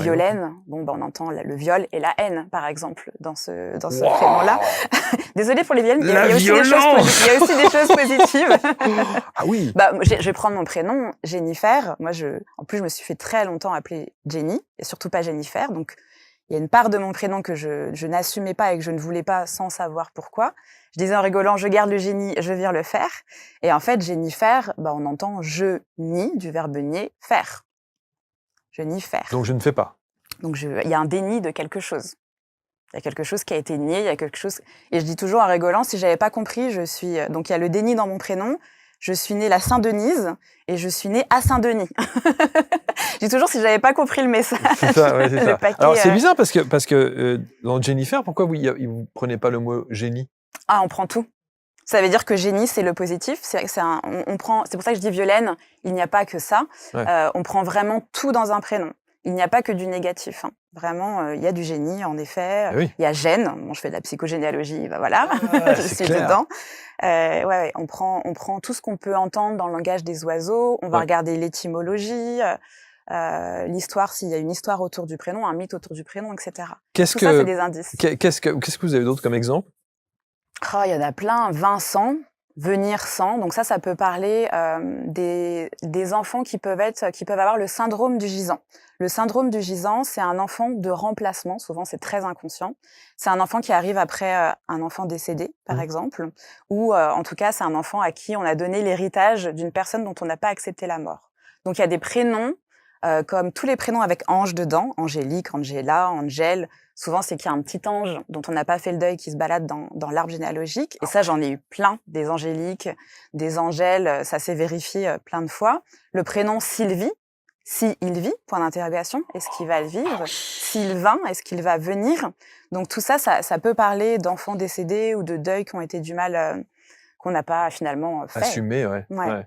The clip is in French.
Violaine, bon, on entend le viol et la haine, par exemple, dans ce prénom-là. Désolée pour les Violaines, il y a aussi des choses positives. Ah oui. Je vais prendre mon prénom, Jennifer. Moi, en plus, je me suis fait très longtemps appeler Jenny, et surtout pas Jennifer. Donc, il y a une part de mon prénom que je n'assumais pas et que je ne voulais pas sans savoir pourquoi. Je disais en rigolant, je garde le génie, je vire le faire. Et en fait, Jennifer, on entend je nie, du verbe nier, faire. Je nie faire. Donc je ne fais pas. Donc il y a un déni de quelque chose. Il y a quelque chose qui a été nié, il y a quelque chose... Et je dis toujours en rigolant, si j'avais pas compris, donc il y a le déni dans mon prénom, je suis née la Saint-Denise et je suis née à Saint-Denis. Je dis toujours si j'avais pas compris le message. C'est ça, ouais, c'est ça. Paquet, alors c'est bizarre parce que dans Jennifer, pourquoi vous prenez pas le mot génie? Ah, on prend tout. Ça veut dire que génie, c'est le positif. C'est pour ça que je dis Violaine, il n'y a pas que ça. Ouais. On prend vraiment tout dans un prénom. Il n'y a pas que du négatif. Hein. Vraiment, il y a du génie, en effet. Oui. Il y a gène. Bon, je fais de la psychogénéalogie, voilà, je suis clair. dedans. Ouais, on prend tout ce qu'on peut entendre dans le langage des oiseaux. On va regarder l'étymologie, l'histoire, s'il y a une histoire autour du prénom, un mythe autour du prénom, etc. Tout ça, c'est des indices. Qu'est-ce que vous avez d'autre comme exemple? Oh, il y en a plein. Vincent, venir sans. Donc ça peut parler des enfants qui peuvent avoir le syndrome du gisant. Le syndrome du gisant, c'est un enfant de remplacement. Souvent, c'est très inconscient. C'est un enfant qui arrive après un enfant décédé, par exemple, ou en tout cas, c'est un enfant à qui on a donné l'héritage d'une personne dont on n'a pas accepté la mort. Donc il y a des prénoms comme tous les prénoms avec ange dedans, Angélique, Angela, Angèle. Souvent, c'est qu'il y a un petit ange dont on n'a pas fait le deuil qui se balade dans l'arbre généalogique. Et ça, j'en ai eu plein, des Angéliques, des Angèles, ça s'est vérifié plein de fois. Le prénom Sylvie, si il vit, point d'interrogation, est-ce qu'il va le vivre? Sylvain, est-ce qu'il va venir? Donc tout ça, ça peut parler d'enfants décédés ou de deuils qui ont été du mal, qu'on n'a pas finalement fait. Assumé, ouais. Ouais.